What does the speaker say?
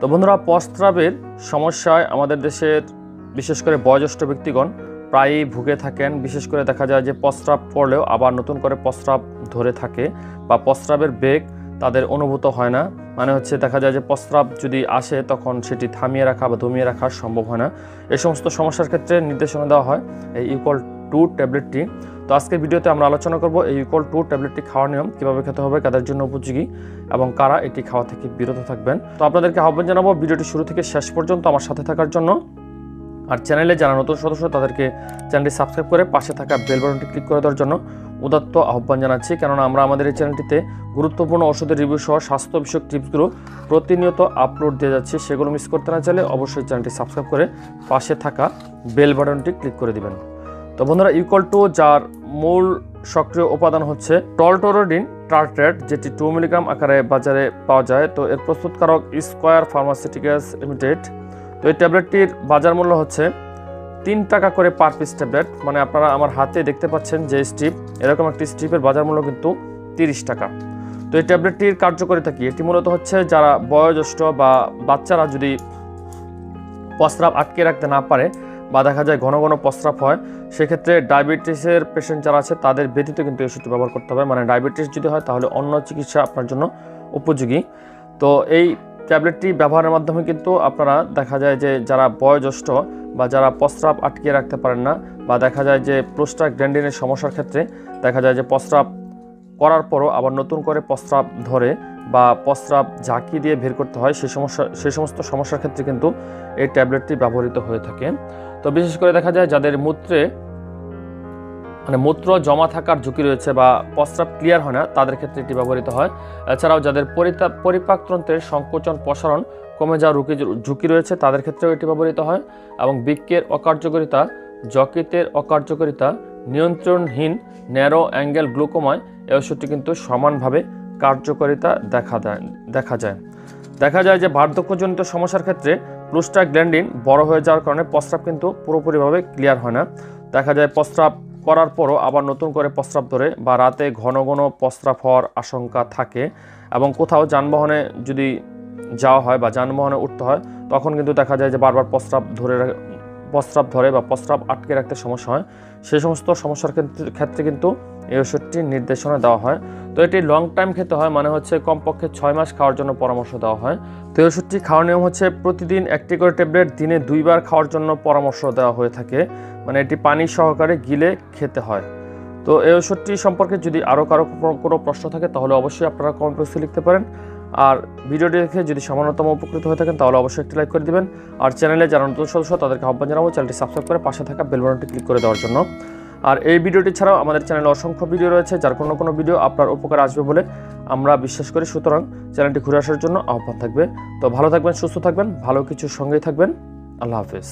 তো বন্ধুরা, প্রস্রাবের সমস্যায় আমাদের দেশের বিশেষ করে বয়োজ্যেষ্ঠ ব্যক্তিগণ প্রায়ই ভুগে থাকেন। বিশেষ করে দেখা যায় যে প্রস্রাব করলেও আবার নতুন করে প্রস্রাব ধরে থাকে বা প্রস্রাবের বেগ তাদের অনুভূত হয় না। মানে হচ্ছে দেখা যায় যে প্রস্রাব যদি আসে তখন সেটি থামিয়ে রাখা বা দমিয়ে রাখা সম্ভব হয় না। এই সমস্ত সমস্যার ক্ষেত্রে নির্দেশনা দেওয়া হয় এই ইউকল-2 ট্যাবলেটটি। তো আজকের ভিডিওতে আমরা আলোচনা করব এই ইউকল-2 ট্যাবলেটটি খাওয়ার নিয়ম, কীভাবে খেতে হবে, কাদের জন্য উপযোগী এবং কারা এটি খাওয়া থেকে বিরত থাকবেন। তো আপনাদেরকে আহ্বান জানাবো ভিডিওটি শুরু থেকে শেষ পর্যন্ত আমার সাথে থাকার জন্য। আর চ্যানেলে যারা নতুন সদস্য তাদেরকে চ্যানেলটি সাবস্ক্রাইব করে পাশে থাকা বেল বাটনটি ক্লিক করে দেওয়ার জন্য উদাত্ত আহ্বান জানাচ্ছি। কেননা আমরা আমাদের এই চ্যানেলটিতে গুরুত্বপূর্ণ ওষুধের রিভিউ সহ স্বাস্থ্য বিষয়ক টিপসগুলো প্রতিনিয়ত আপলোড দিয়ে যাচ্ছি। সেগুলো মিস করতে না চাইলে অবশ্যই চ্যানেলটি সাবস্ক্রাইব করে পাশে থাকা বেল বাটনটি ক্লিক করে দিবেন। তো বন্ধুরা, ইউকল-2 যার মূল সক্রিয় উপাদান হচ্ছে টলটোরোডিন টার্ট্রেট, যেটি 2 মিলিগ্রাম আকারে বাজারে পাওয়া যায়। তো এর প্রস্তুতকারক স্কয়ার ফার্মাসিউটিক্যালস লিমিটেড। তো এই ট্যাবলেটটির বাজার মূল্য হচ্ছে 3 টাকা করে পার পিস ট্যাবলেট। মানে আপনারা আমার হাতে দেখতে পাচ্ছেন যে স্ট্রিপ, এরকম একটি স্ট্রিপের বাজার মূল্য কিন্তু 30 টাকা। তো এই ট্যাবলেটটির কার্যকারিতা কি? এটি মূলত হচ্ছে যারা বয়োজ্যেষ্ঠ বা বাচ্চারা যদি প্রস্রাব আটকে রাখতে না পারে বা দেখা যায় ঘন ঘন প্রস্রাব হয়, সেক্ষেত্রে ডায়াবেটিসের পেশেন্ট যারা আছে তাদের ব্যতীত কিন্তু এই ওষুধটি ব্যবহার করতে হবে। মানে ডায়াবেটিস যদি হয় তাহলে অন্য চিকিৎসা আপনার জন্য উপযোগী। তো এই ট্যাবলেটটি ব্যবহারের মাধ্যমে কিন্তু আপনারা দেখা যায় যে যারা বয়োজ্যেষ্ঠ বা যারা প্রস্রাব আটকে রাখতে পারেন না বা দেখা যায় যে প্রোস্টাগ্ল্যান্ডিনের সমস্যার ক্ষেত্রে দেখা যায় যে প্রস্রাব করার পরও আবার নতুন করে প্রস্রাব ধরে বা প্রস্রাব ঝাঁকি দিয়ে বের করতে হয়, সেই সমস্ত সমস্যার ক্ষেত্রে কিন্তু এই ট্যাবলেটটি ব্যবহৃত হয়ে থাকে। তো বিশেষ করে দেখা যায় যাদের মূত্র জমা থাকার ঝুঁকি রয়েছে বা প্রস্রাব ক্লিয়ার হয় না, তাদের ক্ষেত্রে এটি ব্যবহৃত হয়। এছাড়াও যাদের পরিপাকতন্ত্রের সংকোচন প্রসারণ কমে যাওয়ার ঝুঁকি রয়েছে, তাদের ক্ষেত্রেও এটি ব্যবহৃত হয়। এবং বৃক্কের অকার্যকারিতা, যকৃতের অকার্যকারিতা, নিয়ন্ত্রণহীন ন্যারো অ্যাঙ্গেল গ্লুকোমায় এই ওষুধটি কিন্তু সমানভাবে কার্যকারিতা দেখা যায় যে বার্ধক্যজনিত সমস্যার ক্ষেত্রে প্রোস্টাগ্ল্যান্ডিন বড় হয়ে যাওয়ার কারণে প্রস্রাব কিন্তু পুরোপুরিভাবে ক্লিয়ার হয় না। দেখা যায় প্রস্রাব করার পরও আবার নতুন করে প্রস্রাব ধরে বা রাতে ঘন ঘন প্রস্রাব হওয়ার আশঙ্কা থাকে। এবং কোথাও যানবাহনে যদি যাওয়া হয় বা যানবাহনে উঠতে হয় তখন কিন্তু দেখা যায় যে বারবার প্রস্রাব ধরে বা প্রস্রাব আটকে রাখতে সমস্যা হয়। সেই সমস্ত সমস্যার ক্ষেত্রে কিন্তু এই ওষুধটি নির্দেশনা দেওয়া হয়। তো এটি লং টাইম খেতে হয়, মানে হচ্ছে কমপক্ষে 6 মাস খাওয়ার জন্য পরামর্শ দেওয়া হয়। তো এই ওষুধটি খাওয়ার নিয়ম হচ্ছে প্রতিদিন 1টি করে ট্যাবলেট দিনে 2 বার খাওয়ার জন্য পরামর্শ দেওয়া হয়ে থাকে। মানে এটি পানি সহকারে গিলে খেতে হয়। তো এই ওষুধটি সম্পর্কে যদি আরও কারো কোনো প্রশ্ন থাকে তাহলে অবশ্যই আপনারা কমেন্ট বক্সে লিখতে পারেন। আর ভিডিওটি দেখে যদি সামান্যতম উপকৃত হয়ে থাকেন তাহলে অবশ্যই একটি লাইক করে দিবেন। আর চ্যানেলে যারা নতুন সদস্য তাদেরকে আহ্বান জানাবো চ্যানেলটি সাবস্ক্রাইব করে পাশে থাকা বেল বাটনটি ক্লিক করে দেওয়ার জন্য। আর এই ভিডিওটি ছাড়াও আমাদের চ্যানেলে অসংখ্য ভিডিও রয়েছে, যার কোনো ভিডিও আপনার উপকার আসবে বলে আমরা বিশ্বাস করি। সুতরাং চ্যানেলটি ঘুরে আসার জন্য আহ্বান থাকবে। তো ভালো থাকবেন, সুস্থ থাকবেন, ভালো কিছুর সঙ্গেই থাকবেন। আল্লাহ হাফেজ।